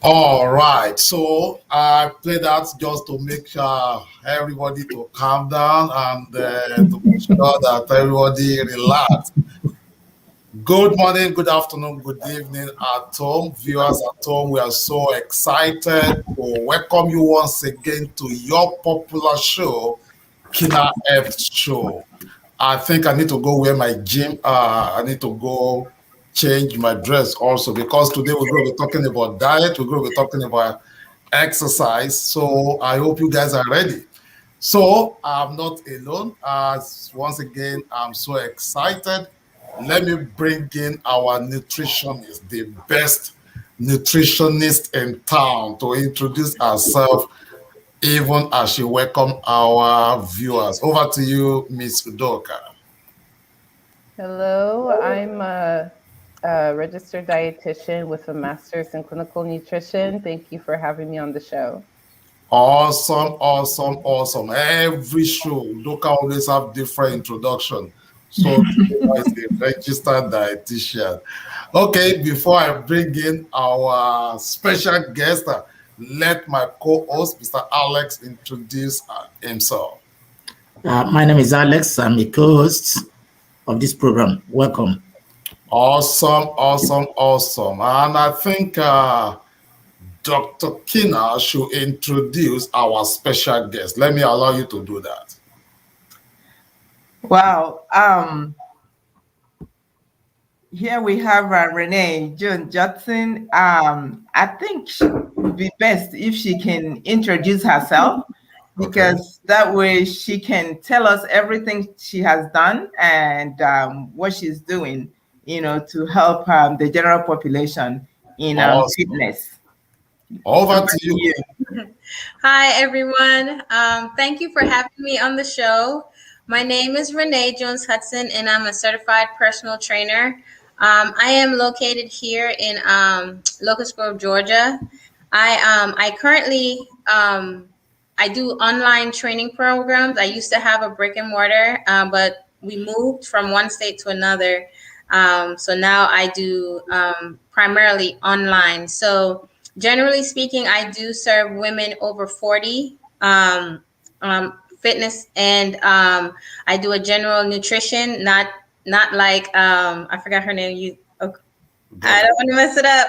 All right, so I play that just to make everybody to calm down and to make sure that everybody relax. Good morning, good afternoon, good evening at home, viewers at home. We are so excited to welcome you once again to your popular show, Keyna Health Show. I think I need to go wear my gym. I need to go change my dress also because today we're going to be talking about diet. We're going to be talking about exercise. So I hope you guys are ready. So I'm not alone. Once again, I'm so excited. Let me bring in our nutritionist, the best nutritionist in town, to introduce herself, even as she welcome our viewers. Over to you, Miss Udoka. Hello, I'm a registered dietitian with a master's in clinical nutrition. Thank you for having me on the show. Awesome, awesome, awesome. Every show, Udoka always have different introduction. So Udoka is a registered dietitian. Okay, before I bring in our special guest, let my co-host, Mr. Alex, introduce himself. My name is Alex. I'm a co-host of this program. Welcome. Awesome, awesome, awesome. And I think Dr. Keyna should introduce our special guest. Let me allow you to do that. Wow. Here we have Renee Joan Judson. I think it would be best if she can introduce herself, because that way she can tell us everything she has done and what she's doing, to help the general population in fitness. Over to you. Hi, everyone. Thank you for having me on the show. My name is Renee Jones Hudson, and I'm a certified personal trainer. I am located here in Locust Grove, Georgia. I currently I do online training programs. I used to have a brick and mortar, but we moved from one state to another. So now I do primarily online. So generally speaking, I do serve women over 40 fitness, and I do a general nutrition, not like I forgot her name. I don't want to mess it up.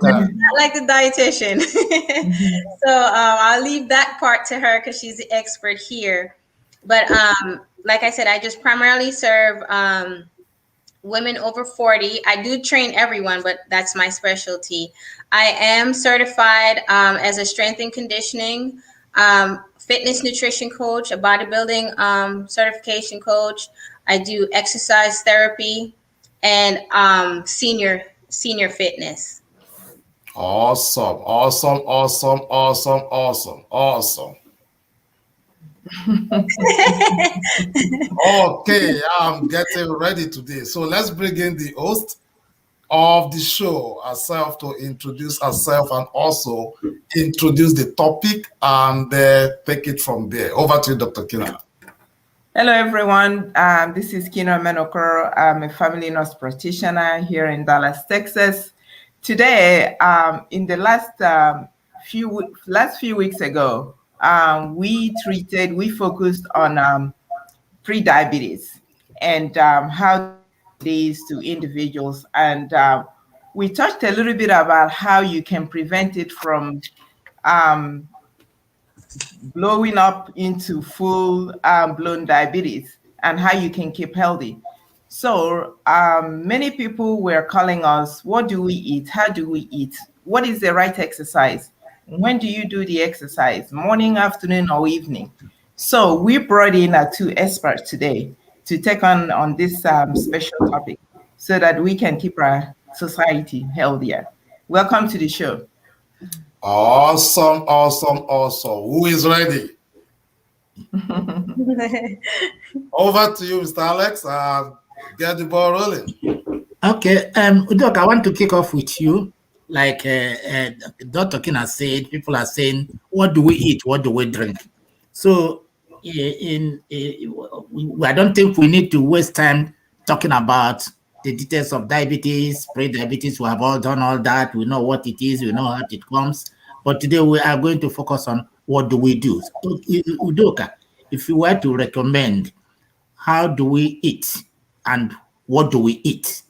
Not like the dietitian. So I'll leave that part to her because she's the expert here. But like I said, I just primarily serve women over 40. I do train everyone, but that's my specialty. I am certified as a strength and conditioning, fitness nutrition coach, a bodybuilding certification coach. I do exercise therapy and senior fitness. Awesome, awesome, awesome, awesome, awesome, awesome. Okay, I'm getting ready today. So let's bring in the host of the show herself to introduce herself and also introduce the topic and take it from there. Over to you, Dr. Keyna. Hello, everyone. This is Keyna Menokoro. I'm a family nurse practitioner here in Dallas, Texas. Today, in the last few weeks ago, we focused on prediabetes and how it is to individuals. And we touched a little bit about how you can prevent it from blowing up into full blown diabetes, and how you can keep healthy. So many people were calling us, what do we eat? How do we eat? What is the right exercise? When do you do the exercise? Morning, afternoon, or evening? So we brought in our two experts today to take on this special topic so that we can keep our society healthier. Welcome to the show. Awesome, awesome, awesome. Who is ready? Over to you, Mr. Alex. Get the ball rolling. Okay, Udok, I want to kick off with you. Like Dr. Keyna said, people are saying, what do we eat? What do we drink? So I don't think we need to waste time talking about the details of diabetes, pre-diabetes. We have all done all that. We know what it is. We know how it comes. But today we are going to focus on what do we do. So, Udoka, if you were to recommend, how do we eat and what do we eat?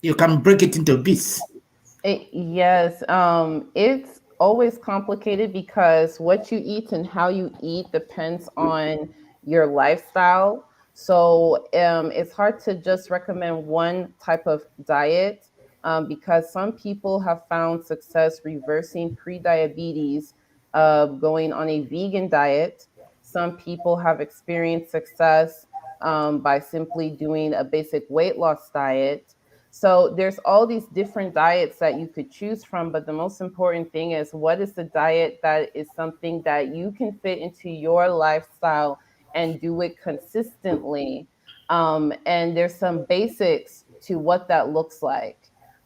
You can break it into bits. Yes, it's always complicated because what you eat and how you eat depends on your lifestyle. So it's hard to just recommend one type of diet because some people have found success reversing prediabetes going on a vegan diet. Some people have experienced success by simply doing a basic weight loss diet. So there's all these different diets that you could choose from, but the most important thing is what is the diet that is something that you can fit into your lifestyle and do it consistently. And there's some basics to what that looks like.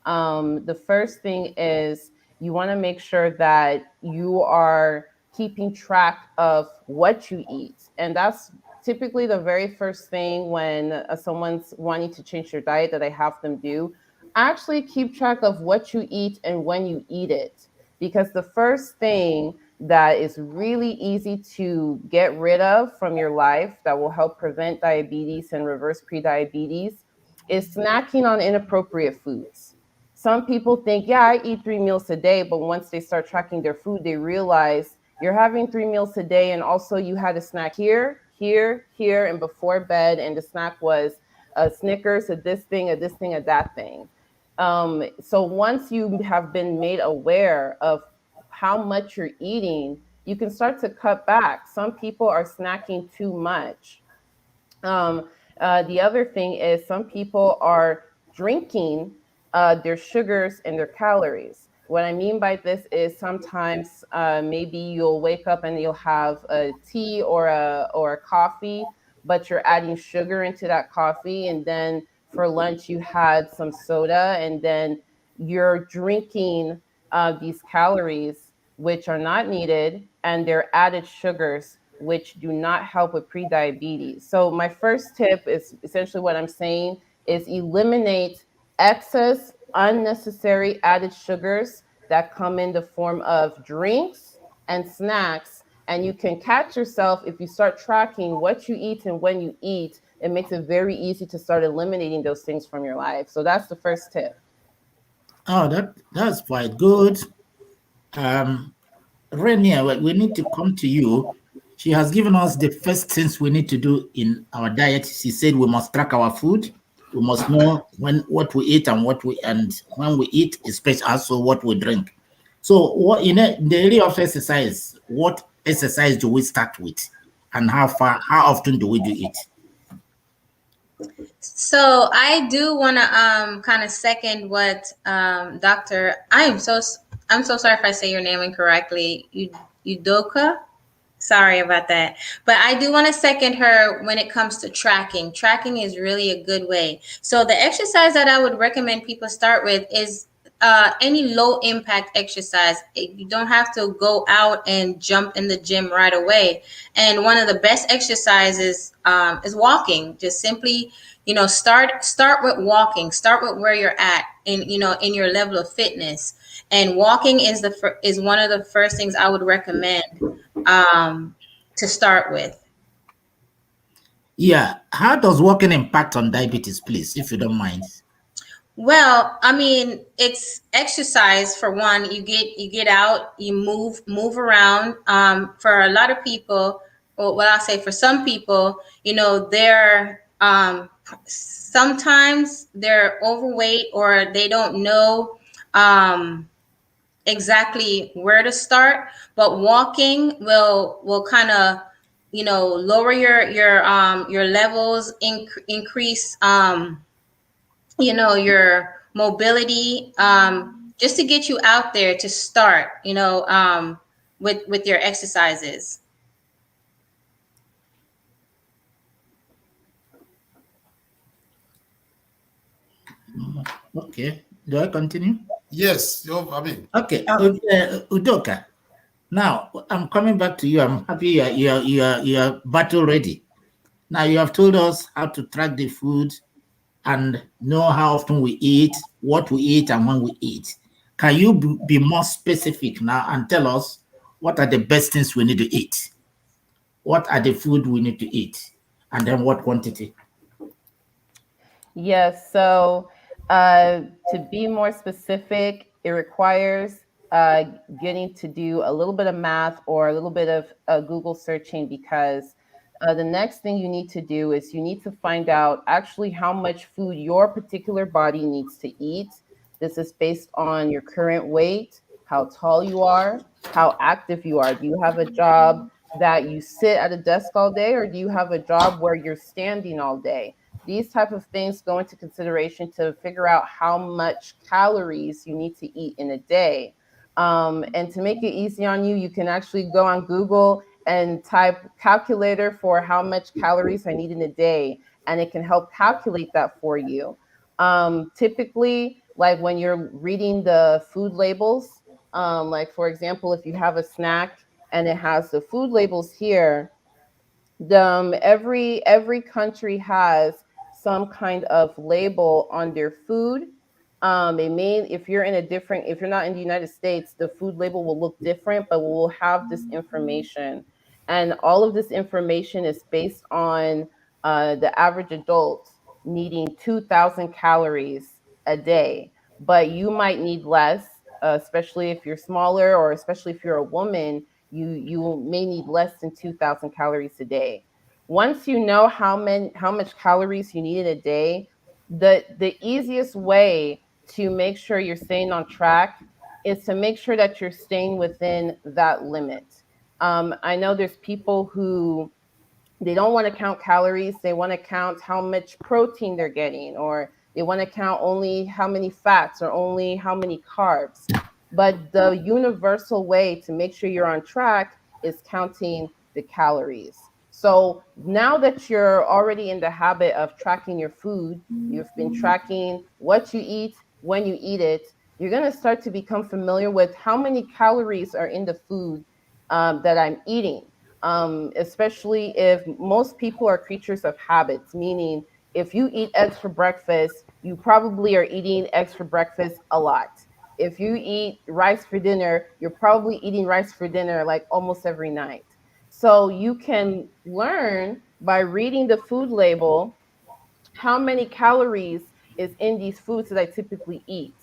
The first thing is you want to make sure that you are keeping track of what you eat. And that's typically the very first thing when someone's wanting to change their diet that I have them do. Actually keep track of what you eat and when you eat it. Because the first thing that is really easy to get rid of from your life that will help prevent diabetes and reverse prediabetes is snacking on inappropriate foods. Some people think, yeah, I eat 3 meals a day, but once they start tracking their food, they realize you're having 3 meals a day, and also you had a snack here, and before bed, and the snack was a Snickers, a this thing, a that thing. So once you have been made aware of how much you're eating, you can start to cut back. Some people are snacking too much. The other thing is some people are drinking their sugars and their calories. What I mean by this is sometimes maybe you'll wake up and you'll have a tea or a coffee, but you're adding sugar into that coffee. And then for lunch, you had some soda, and then you're drinking these calories, which are not needed, and they're added sugars, which do not help with prediabetes. So my first tip is essentially what I'm saying is eliminate excess unnecessary added sugars that come in the form of drinks and snacks. And you can catch yourself if you start tracking what you eat and when you eat. It makes it very easy to start eliminating those things from your life. So that's the first tip. Oh, that's quite good. Renia, we need to come to you. She has given us the first things we need to do in our diet. She said we must track our food. We must know what we eat and when we eat, especially also what we drink. So, what in the area of exercise, what exercise do we start with, and how often do we do it? So I do want to kind of second what Dr. I'm so sorry if I say your name incorrectly. Udoka. Sorry about that. But I do want to second her when it comes to tracking. Tracking is really a good way. So the exercise that I would recommend people start with is any low impact exercise. You don't have to go out and jump in the gym right away. And one of the best exercises is walking. Just simply, start with walking. Start with where you're at in your level of fitness. And walking is one of the first things I would recommend to start with. Yeah. How does walking impact on diabetes, please, if you don't mind? Well, I mean, it's exercise for one. You get out, you move around. For a lot of people, or what I'll say for some people, they're sometimes they're overweight or they don't know exactly where to start. But walking will kind of lower your levels, increase your mobility, just to get you out there to start, with your exercises. Okay. Do I continue? Yes, I mean. Okay. Udoka. Now I'm coming back to you. I'm happy you are battle ready. Now you have told us how to track the food, and know how often we eat, what we eat, and when we eat. Can you be more specific now and tell us what are the best things we need to eat? What are the food we need to eat? And then what quantity? Yes. So, to be more specific, it requires getting to do a little bit of math or a little bit of Google searching, because the next thing you need to do is you need to find out actually how much food your particular body needs to eat. This is based on your current weight, how tall you are, how active you are. Do you have a job that you sit at a desk all day, or do you have a job where you're standing all day? These type of things go into consideration to figure out how much calories you need to eat in a day. And to make it easy on you, you can actually go on Google and type calculator for how much calories I need in a day, and it can help calculate that for you. Typically, like when you're reading the food labels, like for example, if you have a snack and it has the food labels here, every country has some kind of label on their food. It may, if you're in a different, if you're not in the United States, the food label will look different, but we'll have this information, and all of this information is based on the average adult needing 2,000 calories a day, but you might need less, especially if you're smaller, or especially if you're a woman, you may need less than 2,000 calories a day. Once you know how much calories you need in a day, the easiest way to make sure you're staying on track is to make sure that you're staying within that limit. I know there's people who they don't want to count calories. They want to count how much protein they're getting, or they want to count only how many fats or only how many carbs. But the universal way to make sure you're on track is counting the calories. So now that you're already in the habit of tracking your food, you've been tracking what you eat, when you eat it, you're going to start to become familiar with how many calories are in the food that I'm eating. Especially if most people are creatures of habits, meaning if you eat eggs for breakfast, you probably are eating eggs for breakfast a lot. If you eat rice for dinner, you're probably eating rice for dinner like almost every night. So you can learn by reading the food label how many calories is in these foods that I typically eat.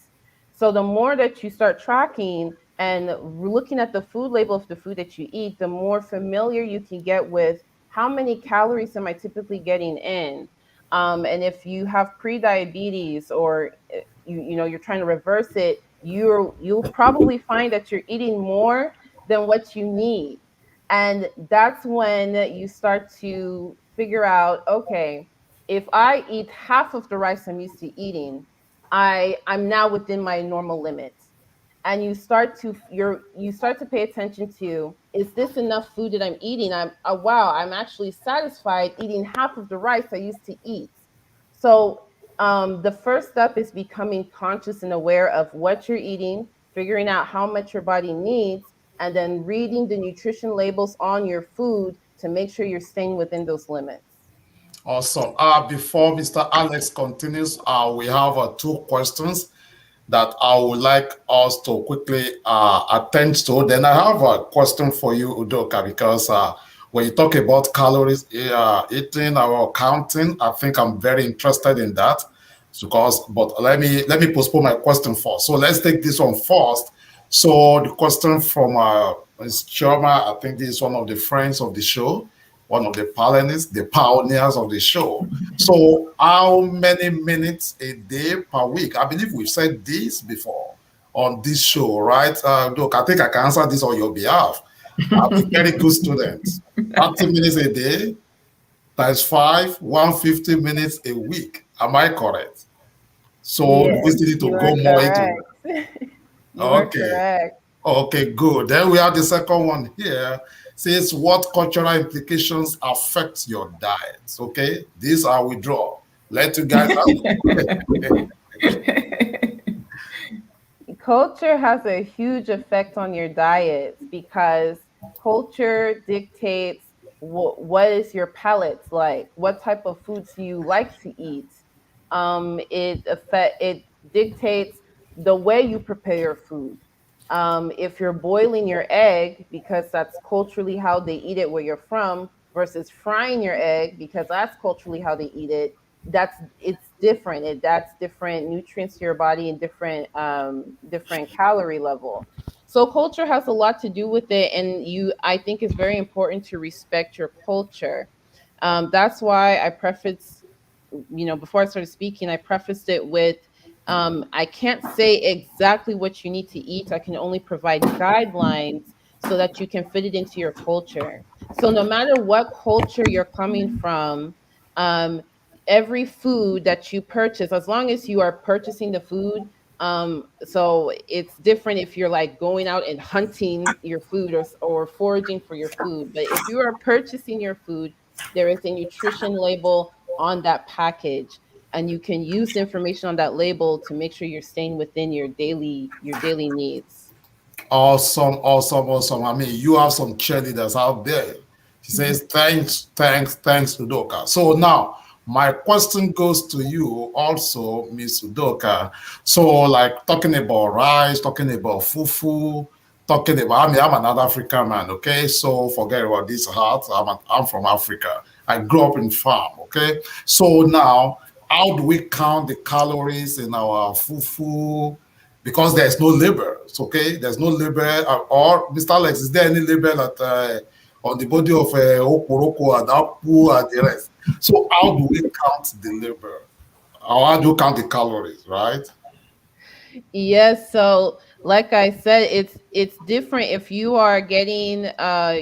So the more that you start tracking and looking at the food label of the food that you eat, the more familiar you can get with how many calories am I typically getting in. And if you have pre-diabetes, or you know you're trying to reverse it, you'll probably find that you're eating more than what you need. And that's when you start to figure out, okay, if I eat half of the rice I'm used to eating, I'm now within my normal limits. And you start to pay attention to, is this enough food that I'm eating? Wow, I'm actually satisfied eating half of the rice I used to eat. So the first step is becoming conscious and aware of what you're eating, figuring out how much your body needs, and then reading the nutrition labels on your food to make sure you're staying within those limits. Awesome. Before Mr. Alex continues, we have two questions that I would like us to quickly attend to. Then I have a question for you, Udoka, because when you talk about calories, eating or counting, I think I'm very interested in that. But let me postpone my question first. So let's take this one first. So the question from Ms. Choma, I think this is one of the friends of the show, one of the pioneers of the show. So how many minutes a day per week? I believe we've said this before on this show, right? Look, I think I can answer this on your behalf. I'm a very good student. 30 minutes a day times 5, 150 minutes a week. Am I correct? So do Yes, we still need to you are go more into correct. You are Okay. correct. Okay, good. Then we have the second one here. Says what cultural implications affect your diet? Okay, these are withdraw. Let you guys answer. Culture has a huge effect on your diets, because culture dictates what is your palate like, what type of foods do you like to eat. It dictates the way you prepare your food. If you're boiling your egg because that's culturally how they eat it where you're from, versus frying your egg because that's culturally how they eat it, it's different. That's different nutrients to your body and different calorie level. So culture has a lot to do with it, and I think it's very important to respect your culture. That's why I preface, before I started speaking, I prefaced it with, I can't say exactly what you need to eat. I can only provide guidelines so that you can fit it into your culture. So no matter what culture you're coming from, um, every food that you purchase, as long as you are purchasing the food, so it's different if you're like going out and hunting your food, or foraging for your food. But if you are purchasing your food, there is a nutrition label on that package, and you can use the information on that label to make sure you're staying within your daily needs. Awesome, awesome, awesome. I mean, you have some cheerleaders out there. She says, thanks, thanks, thanks, Udoka. So now, my question goes to you also, Miss Udoka. So, like, talking about rice, talking about fufu, talking about, I mean, I'm another African man, okay? So, forget about this heart. I'm from Africa. I grew up in farm, okay? So now, how do we count the calories in our fufu? Because there's no labels, okay? There's no label. Or, Mr. Alex, is there any label on the body of Oporoko and Apu and the rest? So how do we count the label? Or how do you count the calories, right? Yes, so like I said, it's different if you are getting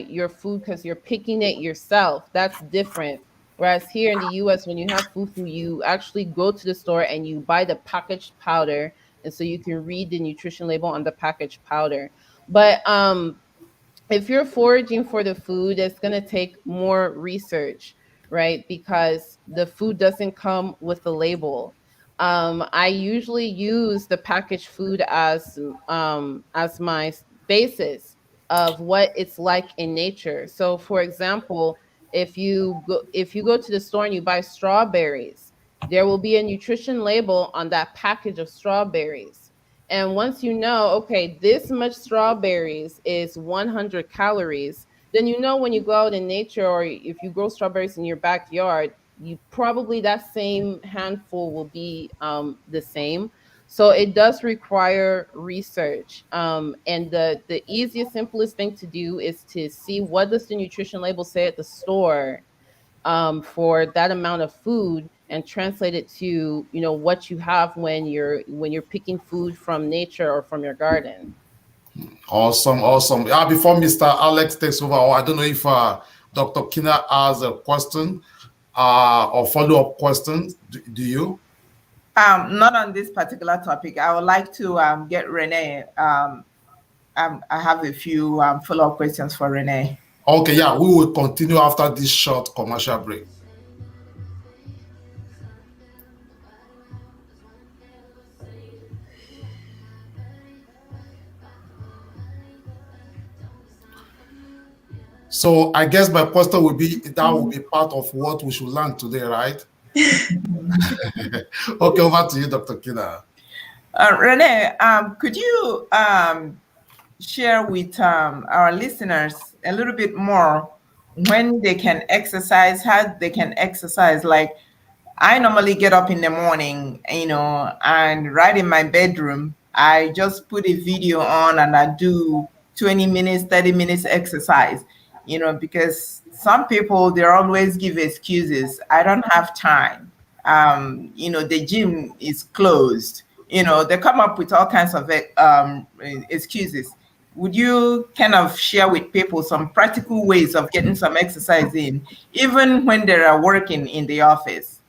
your food because you're picking it yourself. That's different. Whereas here in the US, when you have fufu, you actually go to the store and you buy the packaged powder, and so you can read the nutrition label on the packaged powder. But if you're foraging for the food, it's going to take more research, right? Because the food doesn't come with a label. I usually use the packaged food as my basis of what it's like in nature. So, for example, if you go to the store and you buy strawberries, there will be a nutrition label on that package of strawberries. And once you know, okay, this much strawberries is 100 calories, then you know when you go out in nature, or if you grow strawberries in your backyard, you probably that same handful will be the same. So it does require research. And the easiest, simplest thing to do is to see what does the nutrition label say at the store for that amount of food, and translate it to what you have when you're picking food from nature or from your garden. Awesome, awesome. Before Mr. Alex takes over, I don't know if Dr. Keyna has a question or follow-up questions. Do you? Not on this particular topic. I would like to get Renee. I have a few follow-up questions for Renee. Okay, yeah, we will continue after this short commercial break. So I guess my question will be, that will be part of what we should learn today, right? Okay, over to you, Dr. Keyna. Renee, could you share with our listeners a little bit more when they can exercise, how they can exercise? Like, I normally get up in the morning, and right in my bedroom, I just put a video on and I do 20 minutes, 30 minutes exercise, because some people, they always give excuses. I don't have time. The gym is closed. They come up with all kinds of excuses. Would you kind of share with people some practical ways of getting some exercise in, even when they are working in the office?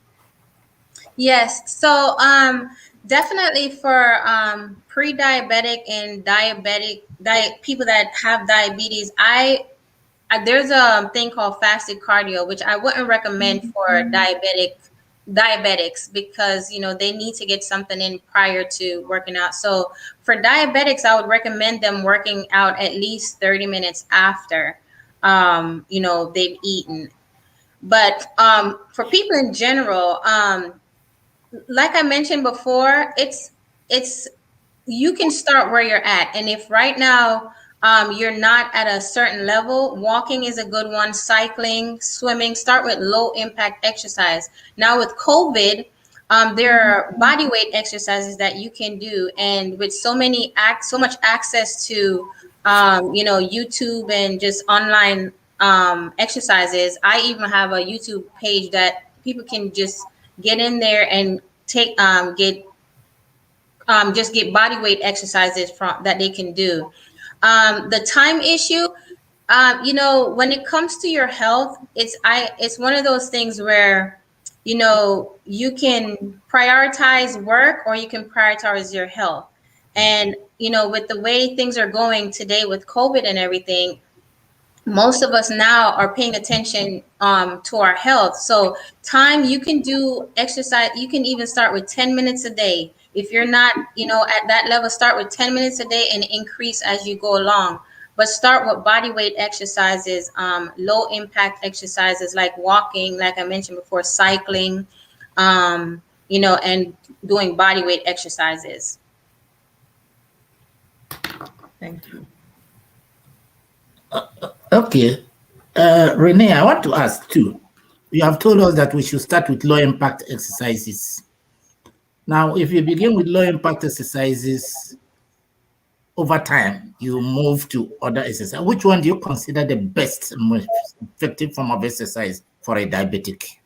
Yes. So definitely for pre-diabetic and people that have diabetes, there's a thing called fasted cardio, which I wouldn't recommend for diabetics, because they need to get something in prior to working out. So for diabetics, I would recommend them working out at least 30 minutes after they've eaten. But for people in general, like I mentioned before, it's you can start where you're at, and if right now you're not at a certain level, walking is a good one. Cycling, swimming. Start with low impact exercise. Now with COVID, there are body weight exercises that you can do, and with so much access to YouTube and just online exercises. I even have a YouTube page that people can just get in there and take get just get body weight exercises from that they can do. The time issue, when it comes to your health, it's one of those things where you can prioritize work or you can prioritize your health. And with the way things are going today with COVID and everything, most of us now are paying attention to our health. So time, you can do exercise. You can even start with 10 minutes a day. If you're not, at that level, start with 10 minutes a day and increase as you go along. But start with body weight exercises, low impact exercises like walking, like I mentioned before, cycling, and doing body weight exercises. Thank you. Okay. Renee, I want to ask too. You have told us that we should start with low impact exercises. Now, if you begin with low impact exercises, over time, you move to other exercise. Which one do you consider the best, most effective form of exercise for a diabetic?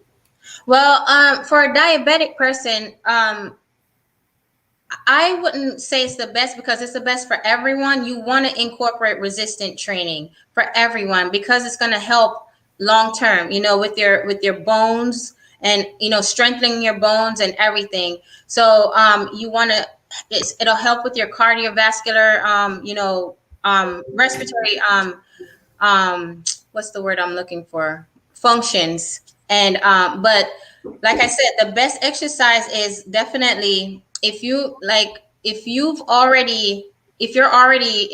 Well, for a diabetic person, I wouldn't say it's the best because it's the best for everyone. You want to incorporate resistant training for everyone because it's going to help long term, with your bones and strengthening your bones and everything. So you want to it'll help with your cardiovascular respiratory what's the word I'm looking for? Functions. And but like I said, the best exercise is definitely if you're already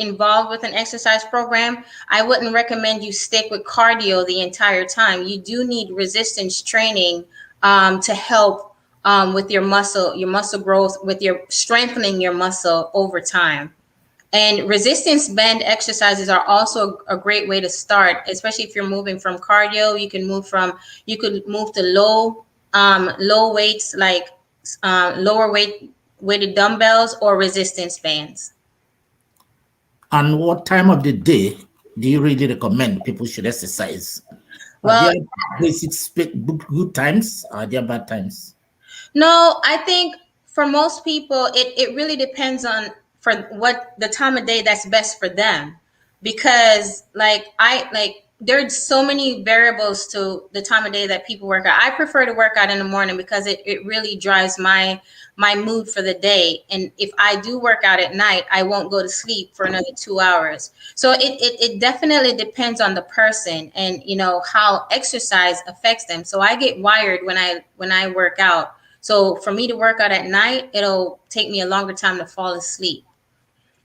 involved with an exercise program, I wouldn't recommend you stick with cardio the entire time. You do need resistance training to help with your muscle growth, with your strengthening your muscle over time. And resistance band exercises are also a great way to start, especially if you're moving from cardio. You could move to low weights like lower weighted dumbbells or resistance bands. And what time of the day do you really recommend people should exercise? Well, are there basic good times? Are there bad times? no, I think for most people, it really depends on for what the time of day that's best for them. Because there's so many variables to the time of day that people work out. I prefer to work out in the morning because it really drives my mood for the day. And if I do work out at night, I won't go to sleep for another 2 hours. So it definitely depends on the person and how exercise affects them. So I get wired when I work out. So for me to work out at night, it'll take me a longer time to fall asleep.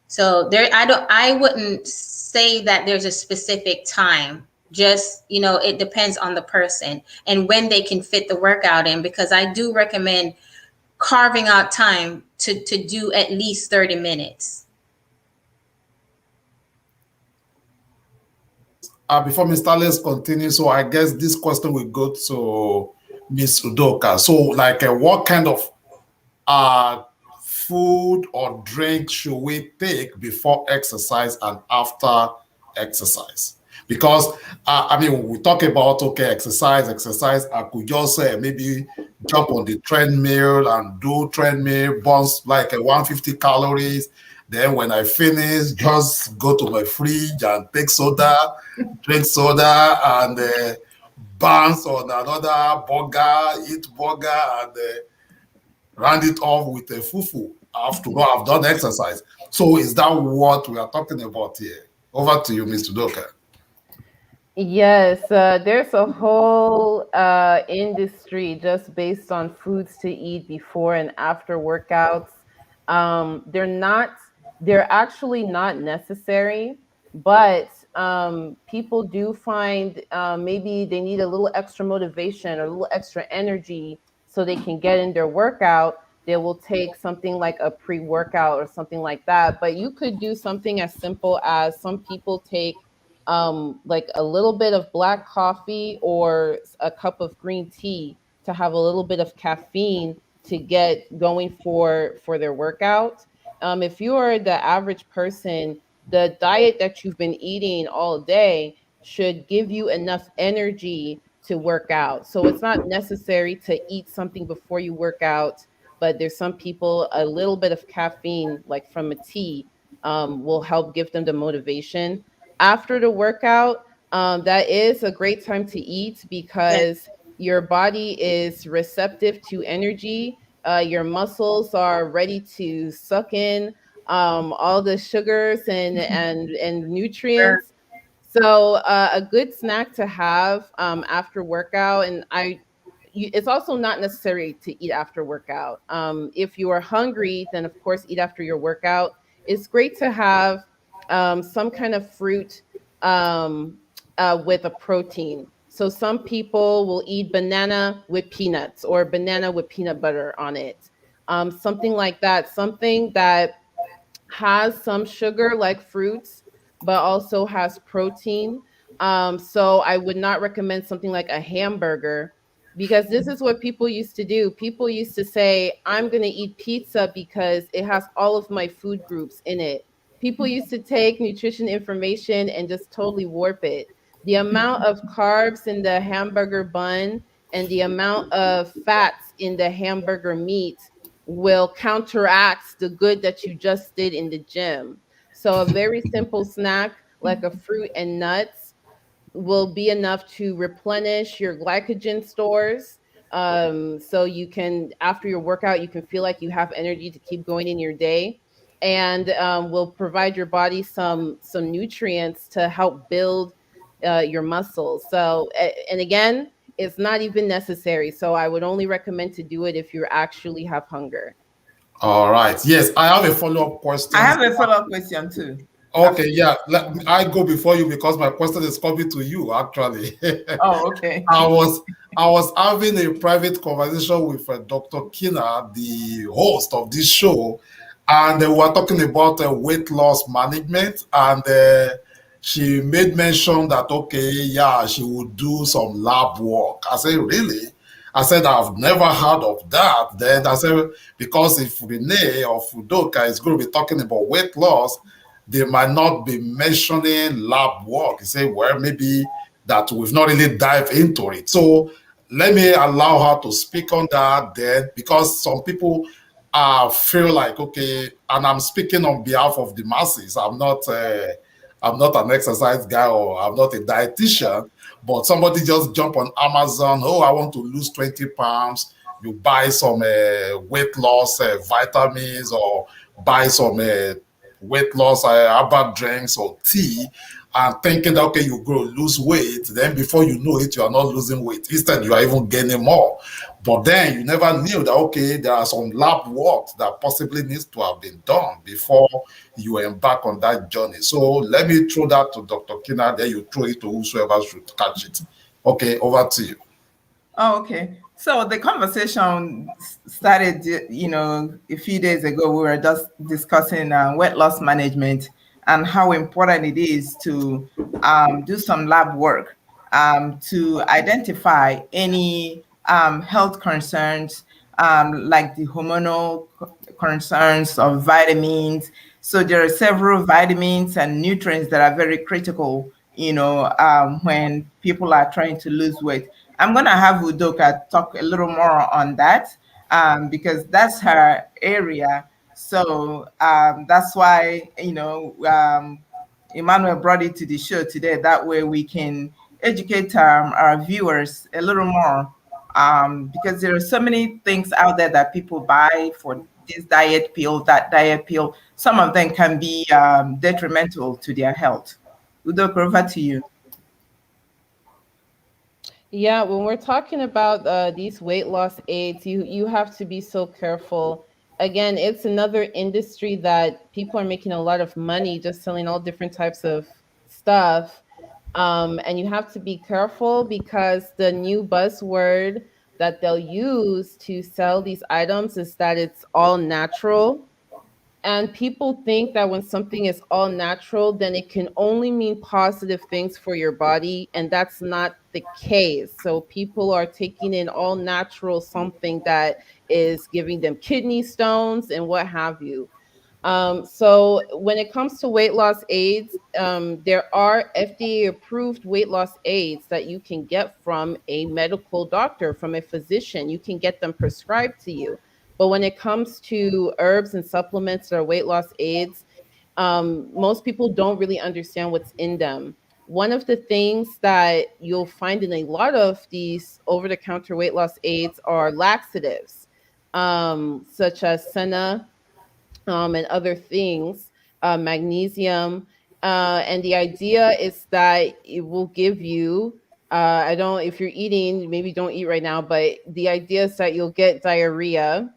So I wouldn't say that there's a specific time. Just, it depends on the person and when they can fit the workout in, because I do recommend carving out time to do at least 30 minutes. Before Mr. Les continues, so I guess this question will go to Ms. Udoka. So, what kind of food or drink should we take before exercise and after exercise? Because we talk about exercise. I could just say maybe jump on the treadmill and do treadmill, burns like 150 calories. Then when I finish, just go to my fridge and take soda, drink soda, and bounce on another burger, eat burger, and round it off with a fufu after I've done exercise. So is that what we are talking about here? Over to you, Mr. Doka. Yes, there's a whole industry just based on foods to eat before and after workouts. They're actually not necessary, but people do find maybe they need a little extra motivation or a little extra energy. so they can get in their workout, they will take something like a pre-workout or something like that. But you could do something as simple as some people take like a little bit of black coffee or a cup of green tea to have a little bit of caffeine to get going for their workout. If you are the average person, the diet that you've been eating all day should give you enough energy to work out. So it's not necessary to eat something before you work out, but there's some people, a little bit of caffeine, like from a tea, will help give them the motivation. After the workout, that is a great time to eat because your body is receptive to energy. Your muscles are ready to suck in all the sugars and nutrients. So a good snack to have after workout, and it's also not necessary to eat after workout. If you are hungry, then of course eat after your workout. It's great to have some kind of fruit with a protein. So some people will eat banana with peanuts or banana with peanut butter on it. Something like that. Something that has some sugar like fruits, but also has protein. So I would not recommend something like a hamburger because this is what people used to do. People used to say, I'm going to eat pizza because it has all of my food groups in it. People used to take nutrition information and just totally warp it. The amount of carbs in the hamburger bun and the amount of fats in the hamburger meat will counteract the good that you just did in the gym. So a very simple snack like a fruit and nuts will be enough to replenish your glycogen stores. So you can, after your workout, you can feel like you have energy to keep going in your day, and will provide your body some nutrients to help build your muscles. So, and again, it's not even necessary. So I would only recommend to do it if you actually have hunger. All right. Yes, I have a follow-up I question. have a follow-up question too. Okay, yeah. I go before you because my question is coming to you, actually. Oh, okay. I was having a private conversation with Dr. Keyna, the host of this show, and we were talking about weight loss management, and she made mention that, okay, yeah, she would do some lab work. I said, really? I said, I've never heard of that. Then I said, because if Renee or Fudoka is going to be talking about weight loss, they might not be mentioning lab work. You say, well, maybe that we've not really dived into it. So let me allow her to speak on that then, because some people feel like, okay, and I'm speaking on behalf of the masses. I'm not an exercise guy or I'm not a dietitian, but somebody just jump on Amazon. Oh, I want to lose 20 pounds. You buy some weight loss vitamins or buy some weight loss herbal drinks or tea, and thinking that, okay, you go lose weight. Then before you know it, you are not losing weight. Instead, you are even gaining more. But then you never knew that, okay, there are some lab work that possibly needs to have been done before you embark on that journey. So let me throw that to Dr. Keyna, then you throw it to whosoever should catch it. Okay, over to you. Oh, okay. So the conversation started, a few days ago. We were just discussing weight loss management and how important it is to do some lab work to identify any health concerns like the hormonal concerns of vitamins. So there are several vitamins and nutrients that are very critical, when people are trying to lose weight. I'm going to have Udoka talk a little more on that because that's her area. So that's why, Emmanuel brought it to the show today. That way we can educate our viewers a little more because there are so many things out there that people buy for this diet pill, that diet pill. Some of them can be detrimental to their health. Udoka, over to you. Yeah, when we're talking about these weight loss aids, you have to be so careful. Again, it's another industry that people are making a lot of money just selling all different types of stuff. And you have to be careful because the new buzzword that they'll use to sell these items is that it's all natural. And people think that when something is all natural, then it can only mean positive things for your body. And that's not the case. So people are taking in all natural something that is giving them kidney stones and what have you. So when it comes to weight loss aids, there are FDA approved weight loss aids that you can get from a medical doctor, from a physician. You can get them prescribed to you. But when it comes to herbs and supplements or weight loss aids, most people don't really understand what's in them. One of the things that you'll find in a lot of these over the counter weight loss aids are laxatives, such as senna, and other things, magnesium. And the idea is that it will give you, I don't, if you're eating, maybe don't eat right now, but the idea is that you'll get diarrhea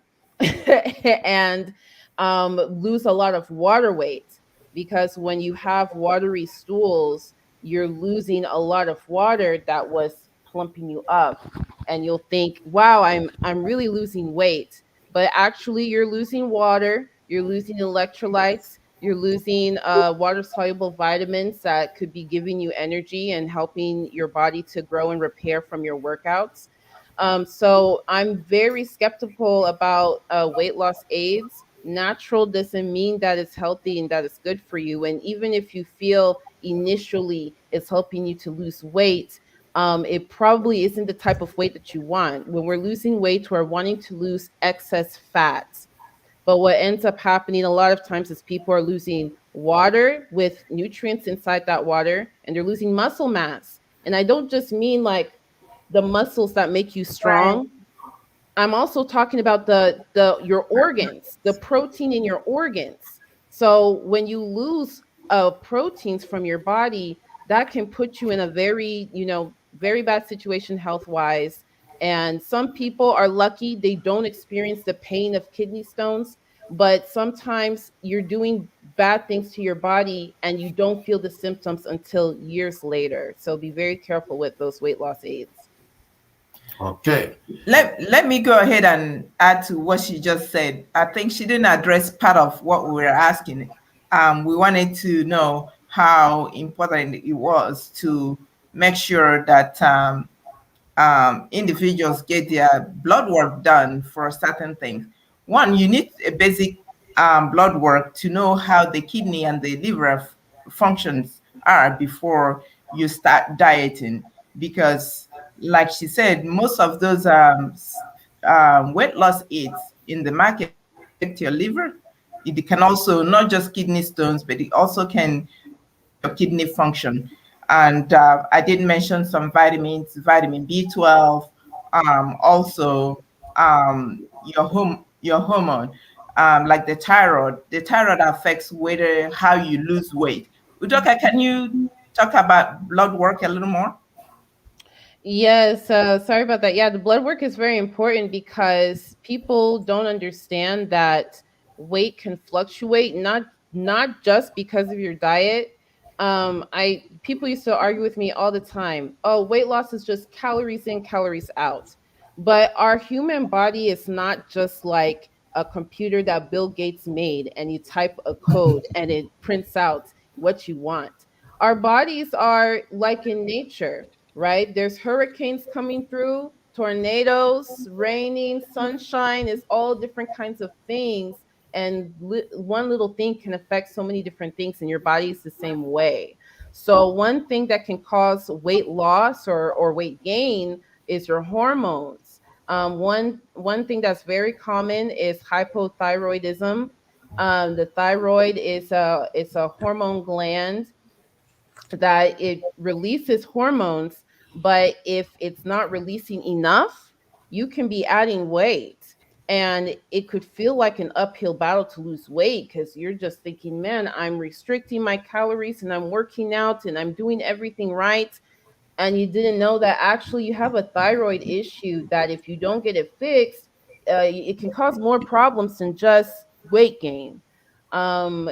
and lose a lot of water weight, because when you have watery stools, you're losing a lot of water that was plumping you up, and you'll think, wow, I'm really losing weight, but actually you're losing water, you're losing electrolytes, you're losing water soluble vitamins that could be giving you energy and helping your body to grow and repair from your workouts. So I'm very skeptical about weight loss aids. Natural doesn't mean that it's healthy and that it's good for you. And even if you feel initially it's helping you to lose weight, it probably isn't the type of weight that you want. When we're losing weight, we're wanting to lose excess fat. But what ends up happening a lot of times is people are losing water with nutrients inside that water, and they're losing muscle mass. And I don't just mean like the muscles that make you Right. strong. I'm also talking about the your organs, the protein in your organs. So when you lose proteins from your body, that can put you in a very, very bad situation health wise. And some people are lucky, they don't experience the pain of kidney stones, but sometimes you're doing bad things to your body and you don't feel the symptoms until years later. So be very careful with those weight loss aids. Okay. Let me go ahead and add to what she just said. I think she didn't address part of what we were asking. We wanted to know how important it was to make sure that individuals get their blood work done for certain things. One, you need a basic blood work to know how the kidney and the liver functions are before you start dieting. Because, like she said, most of those weight loss aids in the market affect your liver. It can also not just kidney stones, but it also can affect your kidney function. And I did mention some vitamins, vitamin B12, also your hormone, like the thyroid. The thyroid affects whether how you lose weight. Udoka, can you talk about blood work a little more? Yes, sorry about that. Yeah, the blood work is very important because people don't understand that weight can fluctuate, not just because of your diet. I People used to argue with me all the time. Oh, weight loss is just calories in, calories out. But our human body is not just like a computer that Bill Gates made and you type a code and it prints out what you want. Our bodies are like in nature, right? There's hurricanes coming through, tornadoes, raining, sunshine, is all different kinds of things. And one little thing can affect so many different things, and your body is the same way. So, one thing that can cause weight loss or weight gain is your hormones. One thing that's very common is hypothyroidism. The thyroid is a hormone gland that it releases hormones, but if it's not releasing enough, you can be adding weight. And it could feel like an uphill battle to lose weight because you're just thinking, man, I'm restricting my calories and I'm working out and I'm doing everything right. And you didn't know that actually you have a thyroid issue that if you don't get it fixed, it can cause more problems than just weight gain.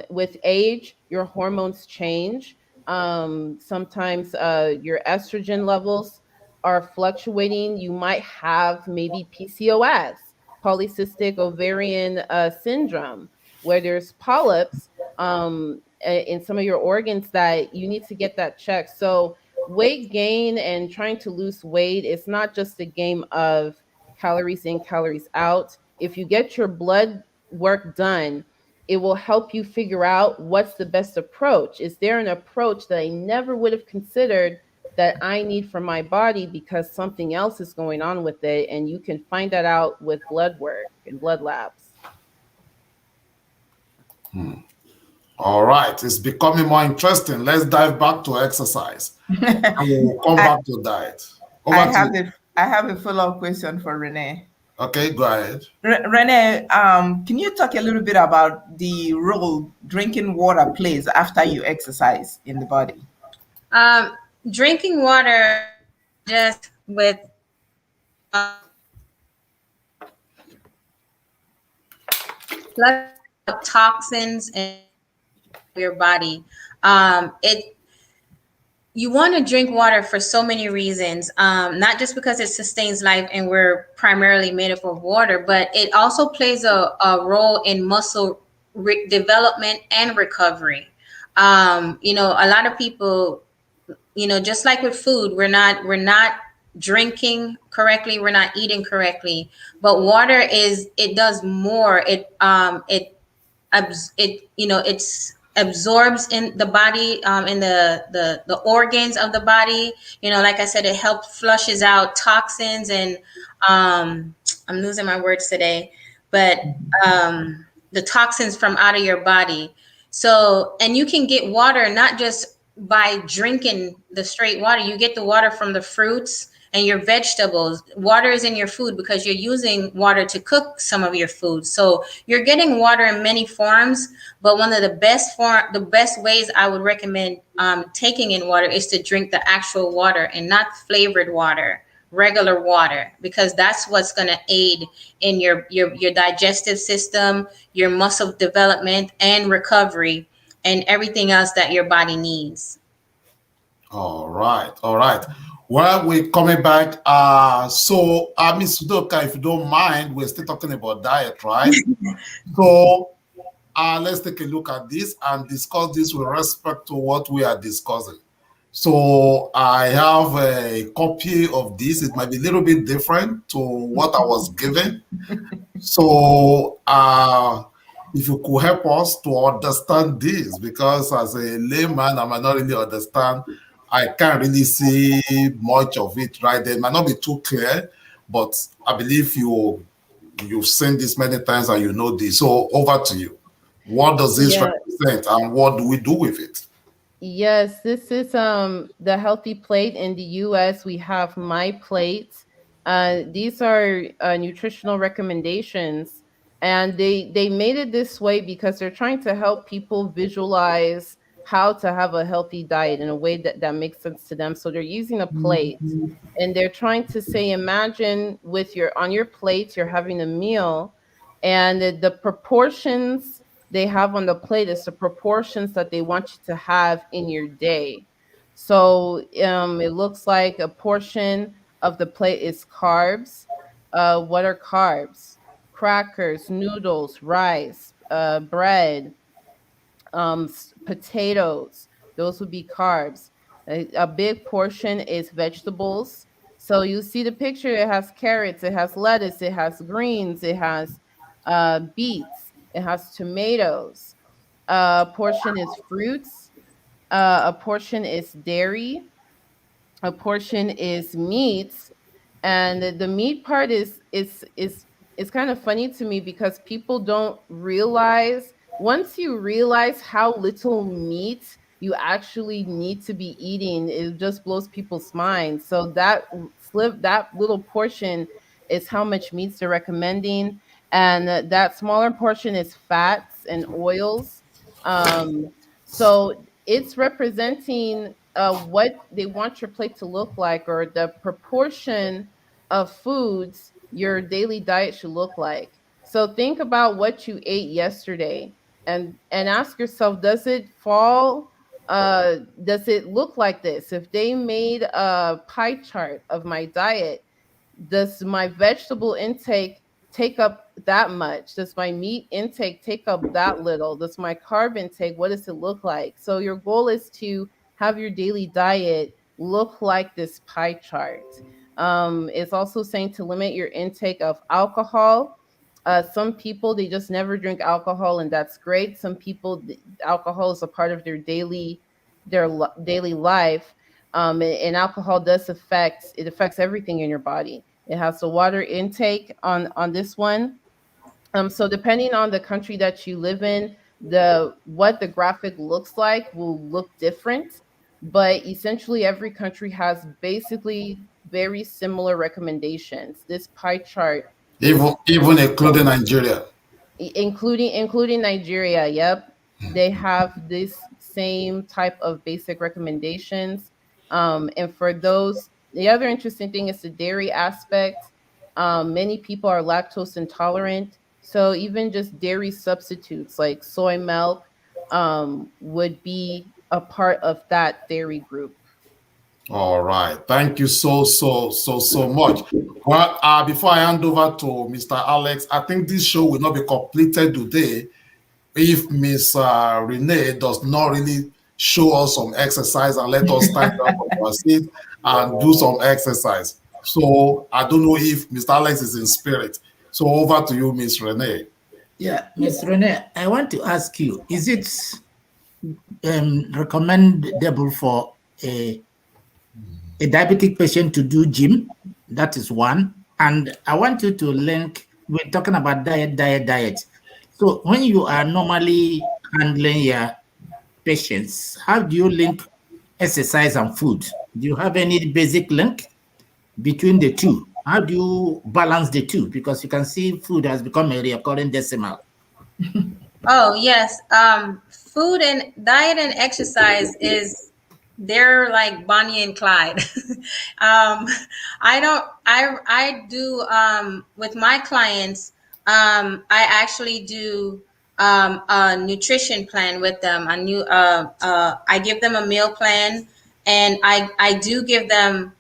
With age, your hormones change. Sometimes your estrogen levels are fluctuating, you might have maybe PCOS, polycystic ovarian syndrome, where there's polyps in some of your organs that you need to get that checked. So weight gain and trying to lose weight, it's not just a game of calories in, calories out. If you get your blood work done, it will help you figure out what's the best approach. Is there an approach that I never would have considered that I need for my body because something else is going on with it? And you can find that out with blood work and blood labs. All right, it's becoming more interesting. Let's dive back to exercise. And we'll come back to diet. I have a follow-up question for Renee. Okay, go ahead. Renee, can you talk a little bit about the role drinking water plays after you exercise in the body? Drinking water just with toxins in your body. You want to drink water for so many reasons, not just because it sustains life and we're primarily made up of water, but it also plays a role in muscle development and recovery. A lot of people, just like with food, we're not drinking correctly, we're not eating correctly, but water it does more. It's absorbs in the body, in the organs of the body. Like I said, it helps flushes out toxins and I'm losing my words today, but the toxins from out of your body. So, and you can get water not just by drinking the straight water. You get the water from the fruits and your vegetables. Water is in your food because you're using water to cook some of your food. So you're getting water in many forms, but one of the best ways I would recommend taking in water is to drink the actual water and not flavored water, regular water, because that's what's going to aid in your digestive system, your muscle development and recovery, and everything else that your body needs. All right. Well, we're coming back. So, Ms. Sudoka, if you don't mind, we're still talking about diet, right? So, let's take a look at this and discuss this with respect to what we are discussing. So, I have a copy of this. It might be a little bit different to what I was given. So, if you could help us to understand this, because as a layman, I might not really understand. I can't really see much of it right there. It might not be too clear, but I believe you've seen this many times and you know this. So over to you. What does this represent and what do we do with it? Yes, this is the Healthy Plate. In the US, we have My Plate. These are nutritional recommendations, and they made it this way because they're trying to help people visualize how to have a healthy diet in a way that makes sense to them. So they're using a plate and they're trying to say, imagine on your plate, you're having a meal, and the proportions they have on the plate is the proportions that they want you to have in your day. So it looks like a portion of the plate is carbs. What are carbs? Crackers, noodles, rice, bread, potatoes. Those would be carbs. A big portion is vegetables. So you see the picture, it has carrots, it has lettuce, it has greens, it has beets, it has tomatoes. A portion is fruits. A portion is dairy. A portion is meats. And the meat part is kind of funny to me because people don't realize, once you realize how little meat you actually need to be eating, it just blows people's minds. So that little portion is how much meats they're recommending, and that smaller portion is fats and oils. So it's representing what they want your plate to look like, or the proportion of foods your daily diet should look like. So think about what you ate yesterday and ask yourself, does it fall does it look like this? If they made a pie chart of my diet, does my vegetable intake take up that much? Does my meat intake take up that little? Does my carb intake, what does it look like? So your goal is to have your daily diet look like this pie chart. It's also saying to limit your intake of alcohol. Some people, they just never drink alcohol, and that's great. Some people, alcohol is a part of their daily life. And alcohol does affects everything in your body. It has the water intake on this one. So depending on the country that you live in, what the graphic looks like will look different. But essentially, every country has basically very similar recommendations. This pie chart, Even including Nigeria. including Nigeria, yep, they have this same type of basic recommendations. And for those, the other interesting thing is the dairy aspect. Many people are lactose intolerant, so even just dairy substitutes like soy milk would be a part of that dairy group. All right. Thank you so much. Well, before I hand over to Mr. Alex, I think this show will not be completed today if Miss Renee does not really show us some exercise and let us stand up on our seat and do some exercise. So I don't know if Mr. Alex is in spirit. So over to you, Miss Renee. Yeah, Miss Renee, I want to ask you, is it recommendable for a diabetic patient to do gym? That is one. And I want you to link, we're talking about diet. So when you are normally handling your patients, how do you link exercise and food? Do you have any basic link between the two? How do you balance the two? Because you can see food has become a recurring decimal. Oh, yes. Food and diet and exercise they're like Bonnie and Clyde. I do, with my clients, I actually do a nutrition plan with them. I give them a meal plan, and I do give them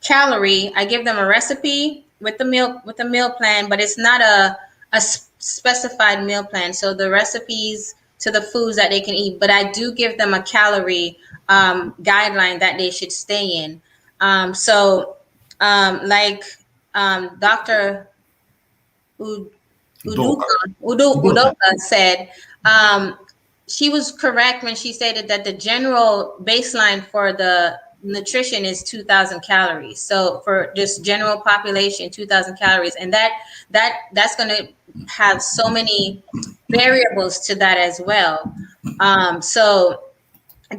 I give them a recipe with the meal plan, but it's not a specified meal plan. So the recipes to the foods that they can eat, but I do give them a calorie guideline that they should stay in. Like Dr. Udoka said, she was correct when she stated that the general baseline for the nutrition is 2,000 calories. So for just general population, 2,000 calories, and that's going to have so many variables to that as well. So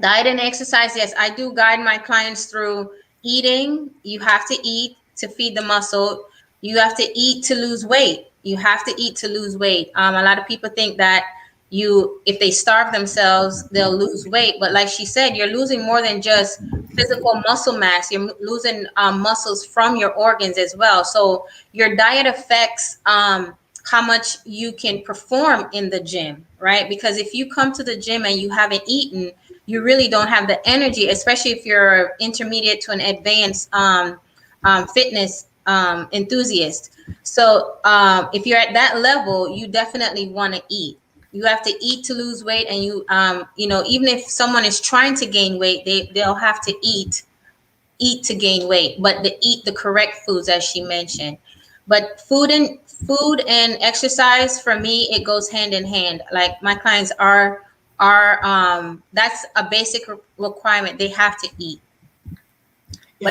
diet and exercise, yes, I do guide my clients through eating. You have to eat to feed the muscle. You have to eat to lose weight. You have to eat to lose weight. A lot of people think that if they starve themselves, they'll lose weight. But like she said, you're losing more than just physical muscle mass. You're losing muscles from your organs as well. So your diet affects how much you can perform in the gym, right? Because if you come to the gym and you haven't eaten, you really don't have the energy, especially if you're intermediate to an advanced fitness enthusiast. So if you're at that level, you definitely want to eat. You have to eat to lose weight, and even if someone is trying to gain weight, they'll have to eat to gain weight, but to eat the correct foods, as she mentioned. But food and exercise, for me, it goes hand in hand. Like my clients are that's a basic requirement. They have to eat. Yeah,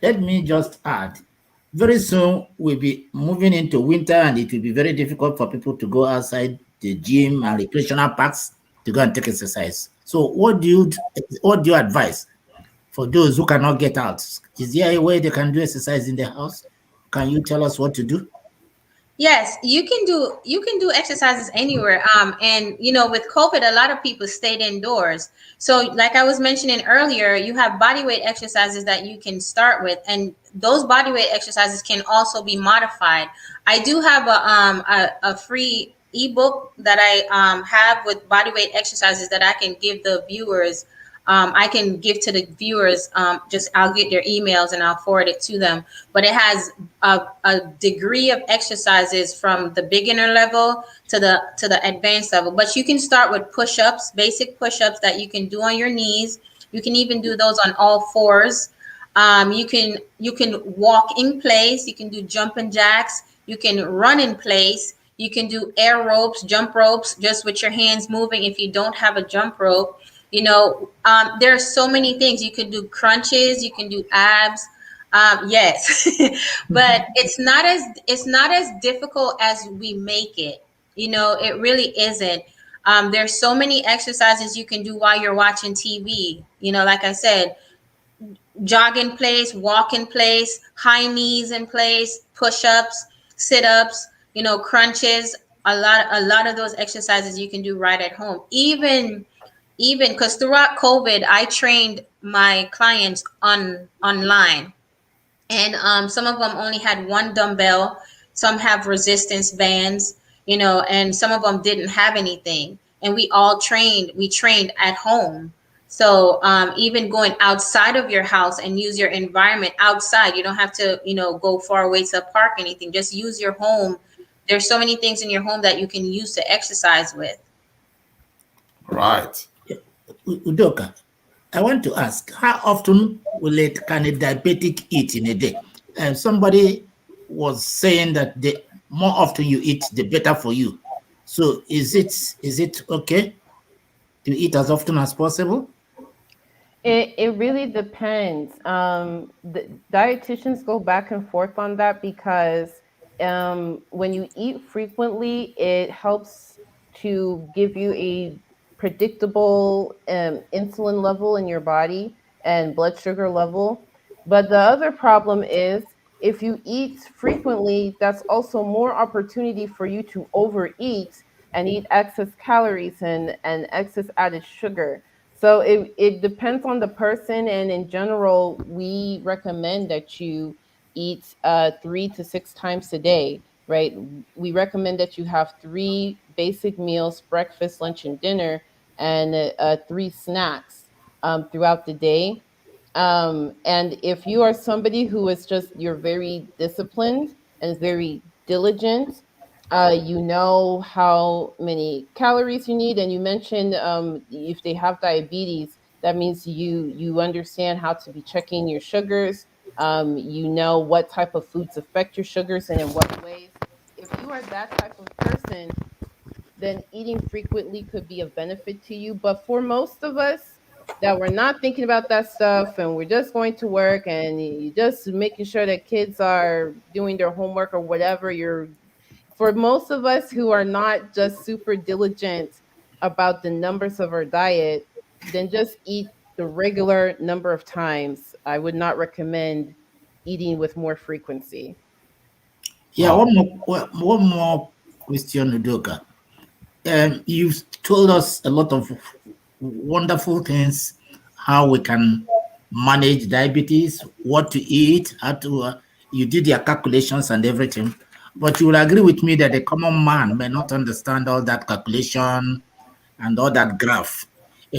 let me just add. Very soon we'll be moving into winter, and it will be very difficult for people to go outside the gym and recreational parks to go and take exercise. So what do you advise for those who cannot get out? Is there a way they can do exercise in the house? Can you tell us what to do? Yes, you can do exercises anywhere. And with COVID, a lot of people stayed indoors. So like I was mentioning earlier, you have body weight exercises that you can start with, and those body weight exercises can also be modified. I do have a free ebook that I have with body weight exercises that I can give the viewers. I can give to the viewers. Just I'll get their emails and I'll forward it to them. But it has a degree of exercises from the beginner level to the advanced level. But you can start with push-ups, basic push-ups that you can do on your knees. You can even do those on all fours. You can walk in place. You can do jumping jacks. You can run in place. You can do air ropes, jump ropes, just with your hands moving. If you don't have a jump rope, there are so many things. You can do crunches. You can do abs. Yes, but it's not as difficult as we make it. It really isn't. There's so many exercises you can do while you're watching TV. Like I said, jog in place, walk in place, high knees in place, push-ups, sit-ups, crunches. A lot of those exercises you can do right at home. Even because throughout COVID, I trained my clients online, and some of them only had one dumbbell, some have resistance bands, and some of them didn't have anything, and we trained at home. So even going outside of your house and use your environment outside, you don't have to go far away to a park, anything, just use your home. There's so many things in your home that you can use to exercise with. Right. Udoka, I want to ask, how often can a diabetic eat in a day? And somebody was saying that the more often you eat, the better for you. So is it okay to eat as often as possible? It really depends. The dietitians go back and forth on that because when you eat frequently, it helps to give you a predictable insulin level in your body and blood sugar level. But the other problem is if you eat frequently, that's also more opportunity for you to overeat and eat excess calories and excess added sugar. So it depends on the person, and in general, we recommend that you eat 3 to 6 times a day, right? We recommend that you have three basic meals: breakfast, lunch, and dinner, and three snacks throughout the day. And if you are somebody who is just you're very disciplined and very diligent, you know how many calories you need, and you mentioned if they have diabetes, that means you understand how to be checking your sugars. You know what type of foods affect your sugars and in what ways. If you are that type of person, then eating frequently could be of benefit to you. But for most of us that we're not thinking about that stuff and we're just going to work and you just making sure that kids are doing their homework or whatever, you're for most of us who are not just super diligent about the numbers of our diet, then just eat the regular number of times. I would not recommend eating with more frequency. Yeah, Oh, one more question, Udoka. You've told us a lot of wonderful things, how we can manage diabetes, what to eat, how to, you did your calculations and everything. But you will agree with me that the common man may not understand all that calculation and all that graph.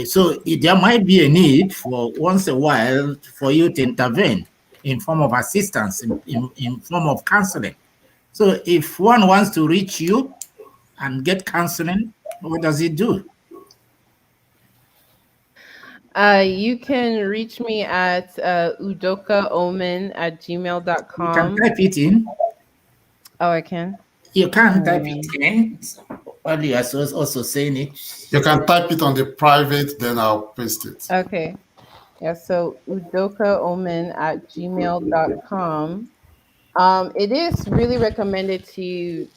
So there might be a need for once a while for you to intervene in form of assistance, in form of counseling. So if one wants to reach you and get counseling, what does it do? You can reach me at You can udokaomen@gmail.com. type it in. Oh, I can. You can type Um, it in. While you are also saying it. you can type it on the private, then I'll paste it. okay. Yeah, so udokaomen@gmail.com. It is really recommended to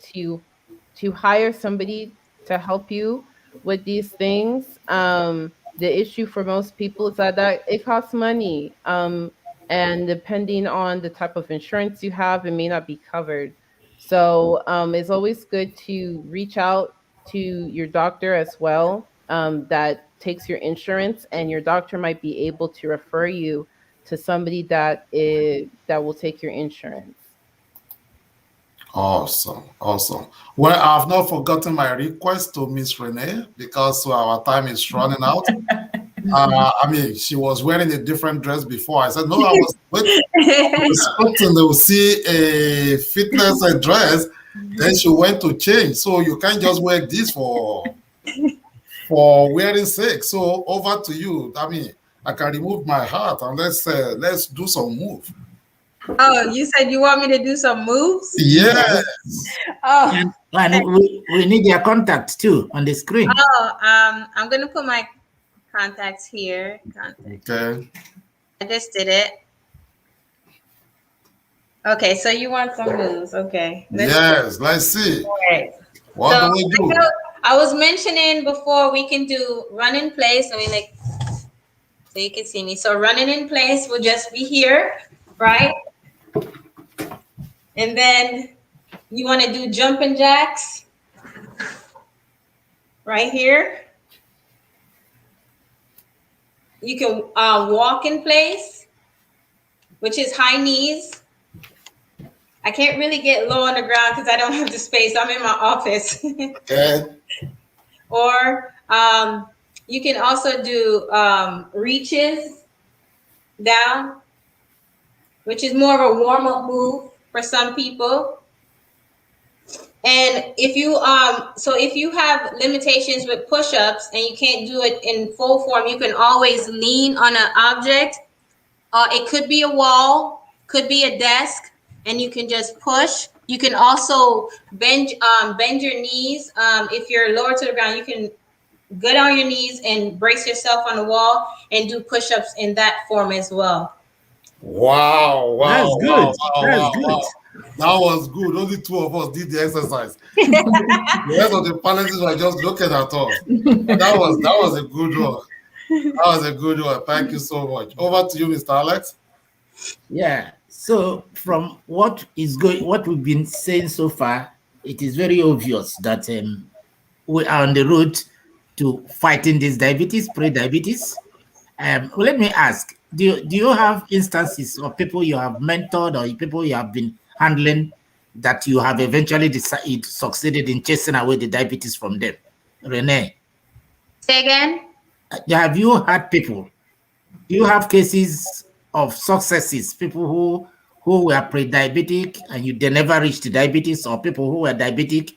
hire somebody to help you with these things. The issue for most people is that it costs money, and depending on the type of insurance you have, it may not be covered. So it's always good to reach out to your doctor as well. That takes your insurance, and your doctor might be able to refer you to somebody that will take your insurance. Awesome, awesome. Well, I've not forgotten my request to Miss Renee because our time is running out. I mean, she was wearing a different dress before. I said, no, I was expecting to see a fitness dress. Then she went to change. So you can't just wear this for wearing sake. So over to you. I mean, I can remove my hat and let's do some move. Oh, you said you want me to do some moves? Yes. Oh, And we need your contact too on the screen. I'm gonna put my contacts here. Okay. I just did it. Okay, so you want some moves? Okay. Let's see. All right. What do we do? I was mentioning before we can do run in place. So you can see me. So running in place will just be here, right? And then you want to do jumping jacks right here. You can walk in place, which is high knees. I can't really get low on the ground because I don't have the space. I'm in my office. Okay. Or you can also do reaches down, which is more of a warm-up move for some people. And if you have limitations with push-ups and you can't do it in full form, you can always lean on an object. It could be a wall, could be a desk, and you can just push. You can also bend your knees. If you're lower to the ground, you can get on your knees and brace yourself on the wall and do push-ups in that form as well. Wow. That's good. That's good. Wow. That was good. Only two of us did the exercise. The rest of the panelists were just looking at us. That was a good one. That was a good one. Thank you so much. Over to you, Mr. Alex. Yeah. So from what we've been saying so far, it is very obvious that we are on the road to fighting this diabetes, pre-diabetes. Let me ask, do you have instances of people you have mentored or people you have been handling that you have eventually succeeded in chasing away the diabetes from them? Renee? Say again? Have you had people? Do you have cases of successes, people who were pre-diabetic and they never reached diabetes, or people who were diabetic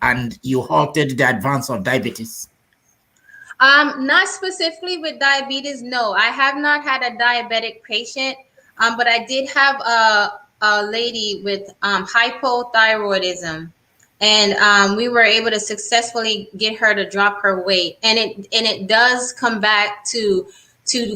and you halted the advance of diabetes? Not specifically with diabetes. No, I have not had a diabetic patient, but I did have a lady with hypothyroidism, and we were able to successfully get her to drop her weight. And it does come back to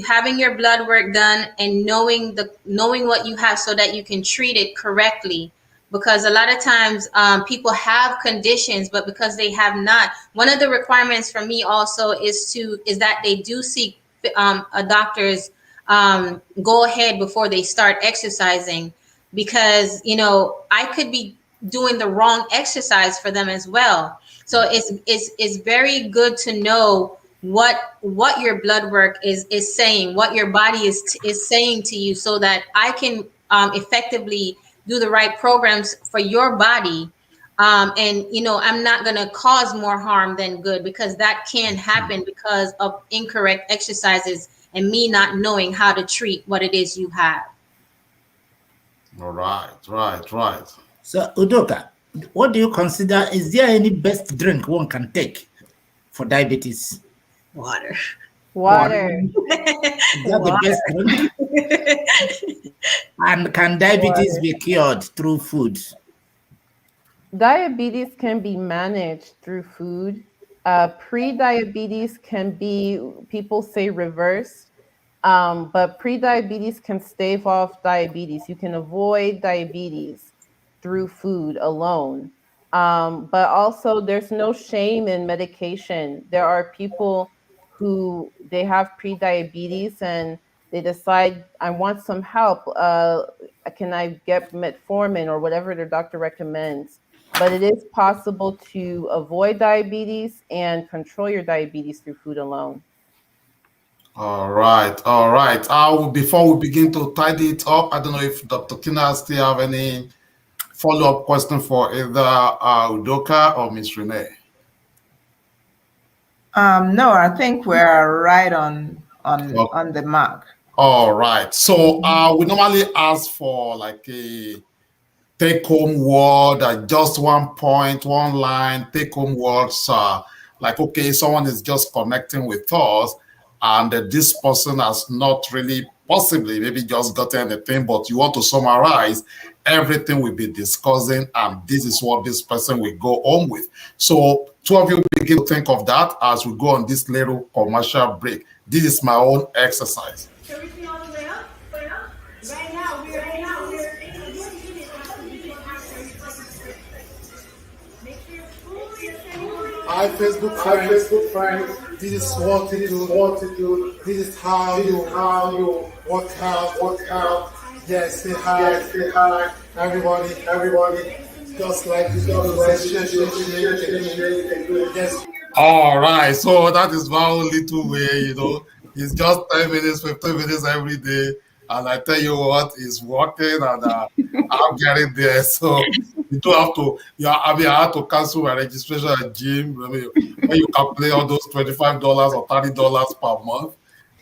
having your blood work done and knowing what you have so that you can treat it correctly. Because a lot of times people have conditions, but because they have not, one of the requirements for me also is that they do seek a doctor's go ahead before they start exercising, because I could be doing the wrong exercise for them as well. So it's very good to know what your blood work is saying, what your body is saying to you, so that I can effectively do the right programs for your body. And I'm not going to cause more harm than good, because that can happen because of incorrect exercises and me not knowing how to treat what it is you have. All right. So Udoka, what do you consider, is there any best drink one can take for diabetes? Water. Is that the best drink? And can diabetes be cured through food? Diabetes can be managed through food. Pre-diabetes can be, people say, reversed, but pre-diabetes can stave off diabetes. You can avoid diabetes through food alone. But also, there's no shame in medication. There are people who they have pre-diabetes and they decide, I want some help. Can I get metformin or whatever their doctor recommends? But it is possible to avoid diabetes and control your diabetes through food alone. All right. Before we begin to tidy it up, I don't know if Dr. Keyna still have any follow-up question for either Udoka or Miss Renee? No, I think we're right on the mark. All right. So we normally ask for like a take-home word, just one point, one line, take-home words. Like, okay, someone is just connecting with us, and this person has not really possibly maybe just gotten anything, but you want to summarize everything we'll be discussing, and this is what this person will go home with. So two of you begin to think of that as we go on this little commercial break. This is my own exercise. Shall we see all the way up? Right now, we're Hi, Facebook friends. This is what to do. This is how you work out. Yes, say hi. Everybody. Just like this. Yes. All right. So that is my own little way, It's just 10 minutes, 15 minutes every day. And I tell you what, it's working, and I'm getting there. So you don't have to, I had to cancel my registration at gym. When you calculate all those $25 or $30 per month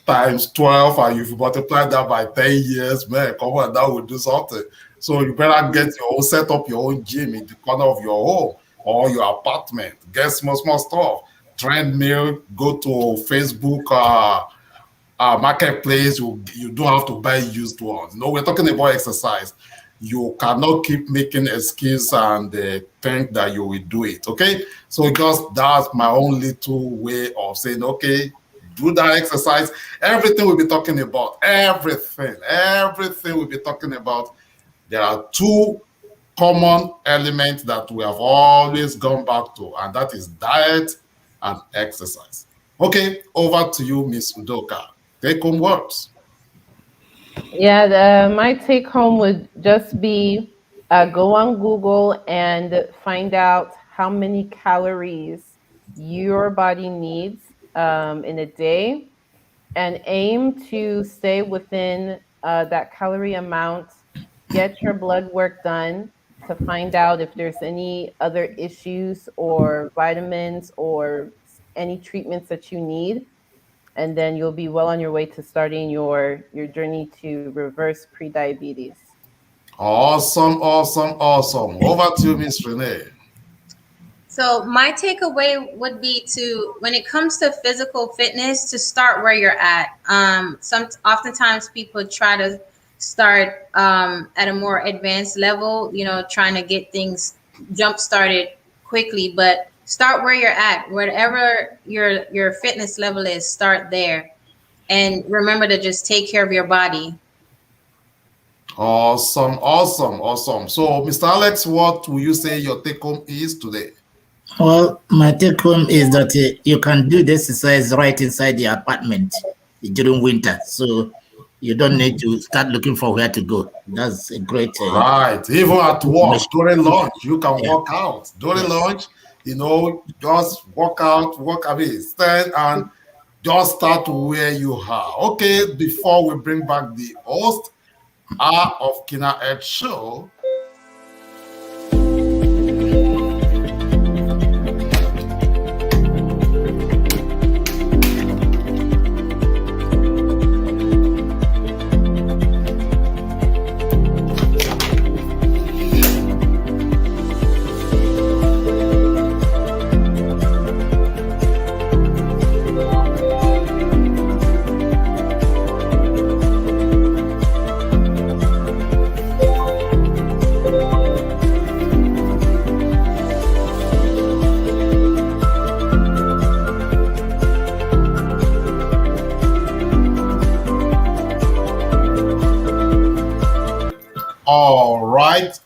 times 12, and if you multiply that by 10 years, man, come on, that will do something. So you better set up your own gym in the corner of your home or your apartment. Get small stuff. Treadmill, go to Facebook, marketplace. You don't have to buy used ones. No, we're talking about exercise. You cannot keep making excuses and think that you will do it. Okay, so that's my own little way of saying, okay, do that exercise. Everything we'll be talking about, everything we'll be talking about. There are two common elements that we have always gone back to, and that is diet and exercise. Okay, over to you, Miss Udoka. Take home words. Yeah, my take home would just be go on Google and find out how many calories your body needs in a day, and aim to stay within that calorie amount. Get your blood work done to find out if there's any other issues or vitamins or any treatments that you need. And then you'll be well on your way to starting your journey to reverse prediabetes. Awesome. Over to you, Miss Renee. So my takeaway would be when it comes to physical fitness, to start where you're at. Oftentimes people try to start at a more advanced level, trying to get things jump started quickly, but start where you're at. Whatever your fitness level is, start there. And remember to just take care of your body. Awesome. So, Mr. Alex, what will you say your take home is today? Well, my take home is that you can do the exercise right inside the apartment during winter. So you don't need to start looking for where to go. That's a great... right. Even at work, during lunch, you can work out. During lunch, just stand and just start where you are. Okay, before we bring back the host of Keyna Health Show,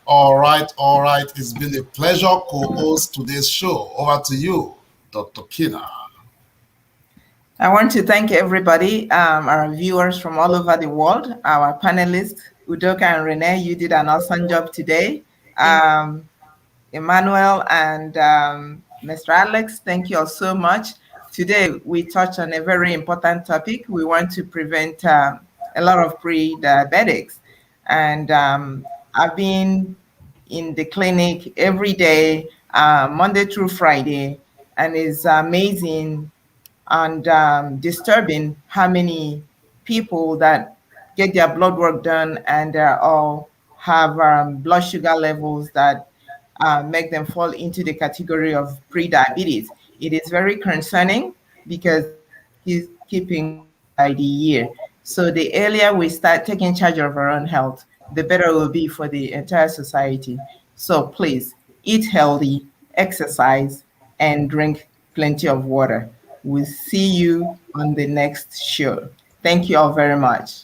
All right. It's been a pleasure co-host today's show. Over to you, Dr. Keyna. I want to thank everybody, our viewers from all over the world, our panelists, Udoka and Renee. You did an awesome job today. Emmanuel and Mr. Alex, thank you all so much. Today, we touched on a very important topic. We want to prevent a lot of pre-diabetics. And I've been in the clinic every day, Monday through Friday, and it's amazing and disturbing how many people that get their blood work done and they all have blood sugar levels that make them fall into the category of prediabetes. It is very concerning because keep increasing by the year. So the earlier we start taking charge of our own health, the better it will be for the entire society. So please eat healthy, exercise, and drink plenty of water. We'll see you on the next show. Thank you all very much.